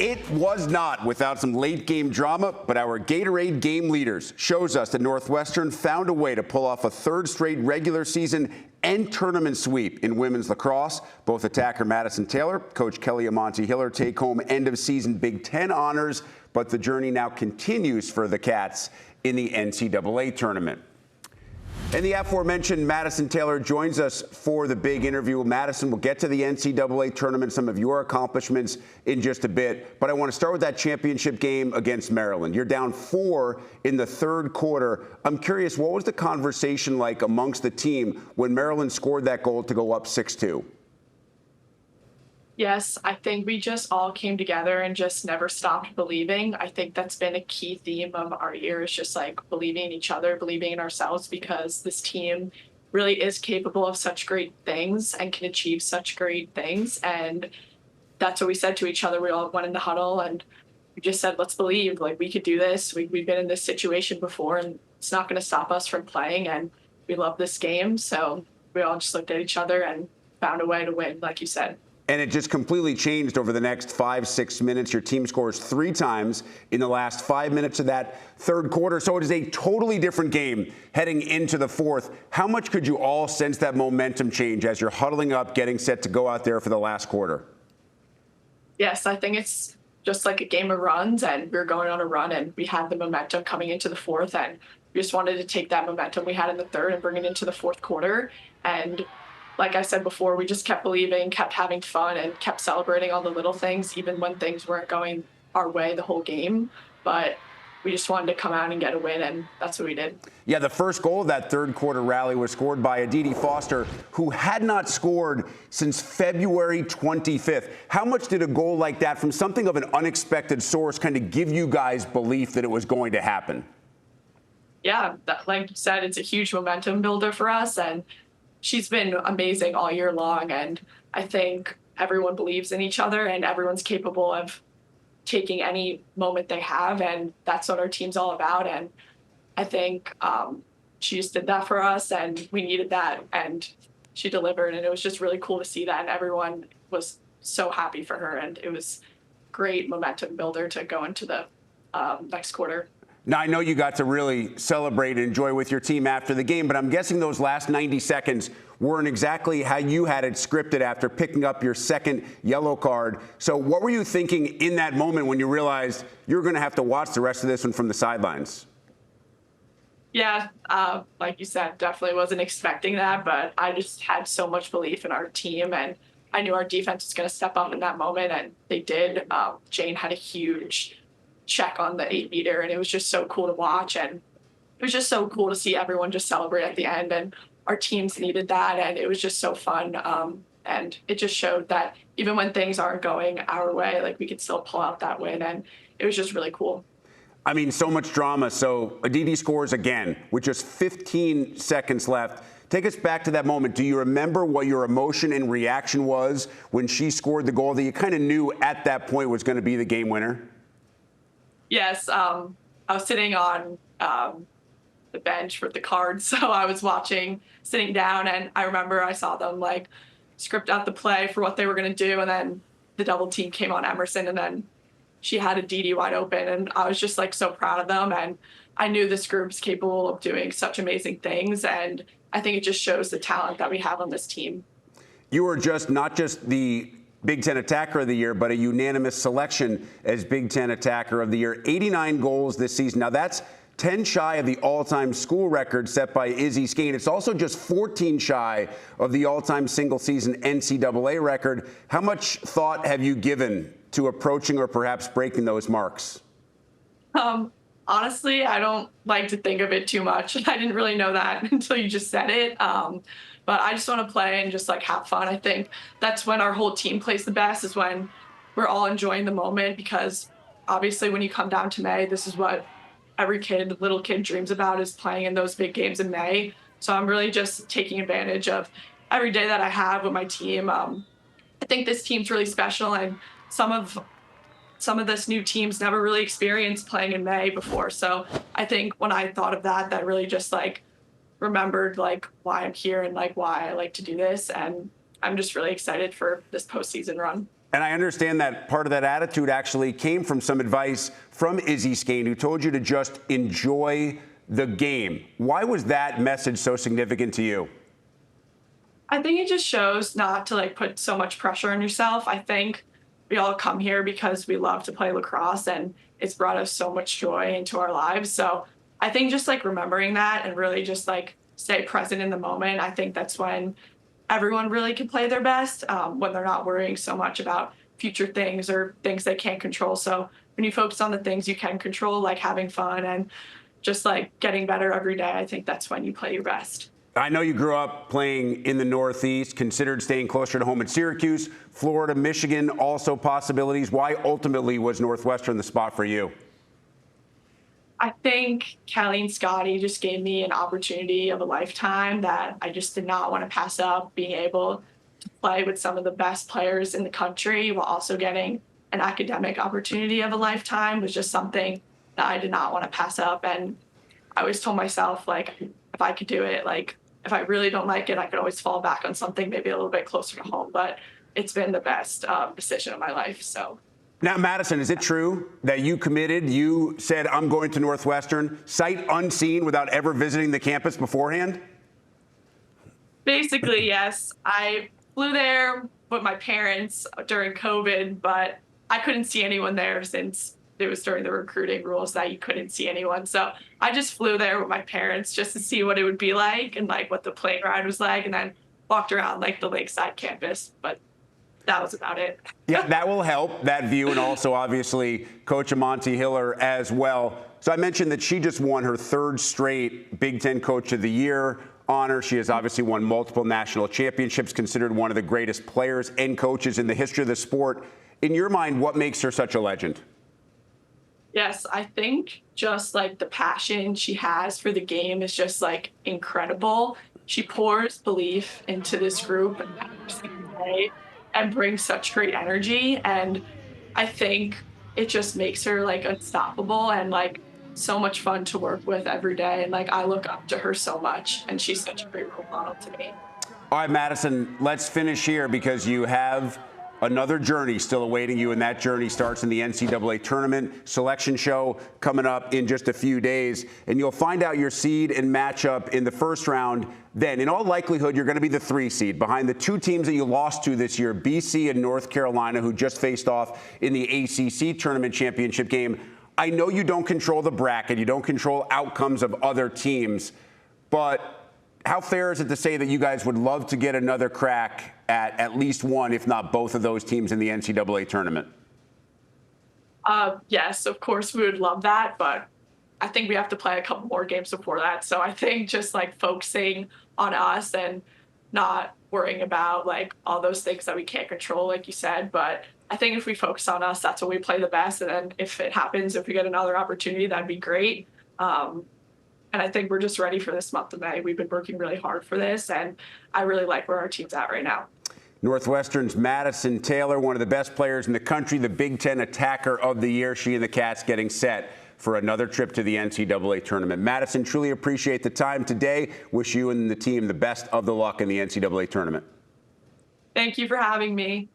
It was not without some late game drama, but our Gatorade game leaders shows us that Northwestern found a way to pull off a third straight regular season and tournament sweep in women's lacrosse. Both attacker Madison Taylor, Coach Kelly Amonte Hiller take home end of season Big Ten honors, but the journey now continues for the Cats in the NCAA tournament. And the aforementioned Madison Taylor joins us for the big interview. Madison, we'll get to the NCAA tournament, some of your accomplishments in just a bit. But I want to start with that championship game against Maryland. You're down 4 in the third quarter. I'm curious, what was the conversation like amongst the team when Maryland scored that goal to go up 6-2? Yes, I think we just all came together and just never stopped believing. I think that's been a key theme of our year, is just like believing in each other, believing in ourselves, because this team really is capable of such great things and can achieve such great things. And that's what we said to each other. We all went in the huddle and we just said, let's believe, like, we could do this. We've been in this situation before and it's not going to stop us from playing. And we love this game. So we all just looked at each other and found a way to win, like you said. And it just completely changed over the next 5-6 minutes. Your team scores 3 times in the last 5 minutes of that third quarter. So it is a totally different game heading into the fourth. How much could you all sense that momentum change as you're huddling up, getting set to go out there for the last quarter? Yes, I think it's just like a game of runs, and we were going on a run, and we had the momentum coming into the fourth, and we just wanted to take that momentum we had in the third and bring it into the fourth quarter. And like I said before, we just kept believing, kept having fun, and kept celebrating all the little things, even when things weren't going our way the whole game. But we just wanted to come out and get a win, and that's what we did. Yeah, the first goal of that third quarter rally was scored by Adidi Foster, who had not scored since February 25th. How much did a goal like that from something of an unexpected source kind of give you guys belief that it was going to happen? Yeah, like you said, it's a huge momentum builder for us, and she's been amazing all year long, and I think everyone believes in each other and everyone's capable of taking any moment they have, and that's what our team's all about. And I think she just did that for us, and we needed that, and she delivered, and it was just really cool to see that, and everyone was so happy for her, and it was great momentum builder to go into the next quarter. Now, I know you got to really celebrate and enjoy with your team after the game, but I'm guessing those last 90 seconds weren't exactly how you had it scripted after picking up your second yellow card. So what were you thinking in that moment when you realized you're going to have to watch the rest of this one from the sidelines? Yeah, like you said, definitely wasn't expecting that, but I just had so much belief in our team, and I knew our defense was going to step up in that moment, and they did. Jane had a huge check on the 8-meter, and it was just so cool to watch, and it was just so cool to see everyone just celebrate at the end, and our teams needed that, and it was just so fun, and it just showed that even when things aren't going our way, like, we could still pull out that win, and it was just really cool. I mean, so much drama. So Adidi scores again with just 15 seconds left. Take us back to that moment. Do you remember what your emotion and reaction was when she scored the goal that you kind of knew at that point was going to be the game winner? Yes, I was sitting on the bench with the cards, so I was watching, sitting down, and I remember I saw them, like, script out the play for what they were going to do, and then the double team came on Emerson, and then she had Adidi wide open, and I was just, like, so proud of them, and I knew this group's capable of doing such amazing things, and I think it just shows the talent that we have on this team. You were not just the Big Ten Attacker of the Year, but a unanimous selection as Big Ten Attacker of the Year. 89 goals this season. Now, that's 10 shy of the all-time school record set by Izzy Skane. It's also just 14 shy of the all-time single-season NCAA record. How much thought have you given to approaching or perhaps breaking those marks? Honestly, I don't like to think of it too much. I didn't really know that until you just said it. But I just want to play and just, like, have fun. I think that's when our whole team plays the best, is when we're all enjoying the moment, because obviously when you come down to May, this is what every little kid dreams about, is playing in those big games in May. So I'm really just taking advantage of every day that I have with my team. I think this team's really special, and some of this new teams never really experienced playing in May before. So I think when I thought of that, that really just, like, remembered, like, why I'm here and, like, why I like to do this, and I'm just really excited for this postseason run. And I understand that part of that attitude actually came from some advice from Izzy Skane, who told you to just enjoy the game. Why was that message so significant to you? I think it just shows not to like put so much pressure on yourself. I think we all come here because we love to play lacrosse and it's brought us so much joy into our lives. So I think just like remembering that and really just like stay present in the moment. I think that's when everyone really can play their best, when they're not worrying so much about future things or things they can't control. So when you focus on the things you can control, like having fun and just like getting better every day, I think that's when you play your best. I know you grew up playing in the Northeast, considered staying closer to home in Syracuse, Florida, Michigan, also possibilities. Why ultimately was Northwestern the spot for you? I think Kelly and Scotty just gave me an opportunity of a lifetime that I just did not want to pass up. Being able to play with some of the best players in the country while also getting an academic opportunity of a lifetime was just something that I did not want to pass up. And I always told myself, like, if I could do it, like, if I really don't like it, I could always fall back on something maybe a little bit closer to home. But it's been the best decision of my life. So. Now, Madison, is it true that you committed, you said, I'm going to Northwestern, sight unseen, without ever visiting the campus beforehand? Basically, yes. I flew there with my parents during COVID, but I couldn't see anyone there since it was during the recruiting rules that you couldn't see anyone. So I just flew there with my parents just to see what it would be like and like what the plane ride was like, and then walked around like the Lakeside campus. But that was about it. Yeah, that will help, that view, and also obviously Coach Amonte Hiller as well. So I mentioned that she just won her third straight Big Ten Coach of the Year honor. She has obviously won multiple national championships, considered one of the greatest players and coaches in the history of the sport. In your mind, what makes her such a legend? Yes, I think just like the passion she has for the game is just like incredible. She pours belief into this group every single day and brings such great energy. And I think it just makes her like unstoppable and like so much fun to work with every day. And like I look up to her so much, and she's such a great role model to me. All right, Madison, let's finish here because you have another journey still awaiting you, and that journey starts in the NCAA tournament selection show coming up in just a few days. And you'll find out your seed and matchup in the first round. Then, in all likelihood, you're going to be the 3 seed behind the 2 teams that you lost to this year, BC and North Carolina, who just faced off in the ACC tournament championship game. I know you don't control the bracket. You don't control outcomes of other teams. But how fair is it to say that you guys would love to get another crack at least one, if not both of those teams in the NCAA tournament? Yes, of course we would love that, but I think we have to play a couple more games before that. So I think just like focusing on us and not worrying about like all those things that we can't control, like you said. But I think if we focus on us, that's when we play the best. And then if it happens, if we get another opportunity, that'd be great. And I think we're just ready for this month of May. We've been working really hard for this, and I really like where our team's at right now. Northwestern's Madison Taylor, one of the best players in the country, the Big Ten Attacker of the Year. She and the Cats getting set for another trip to the NCAA tournament. Madison, truly appreciate the time today. Wish you and the team the best of the luck in the NCAA tournament. Thank you for having me.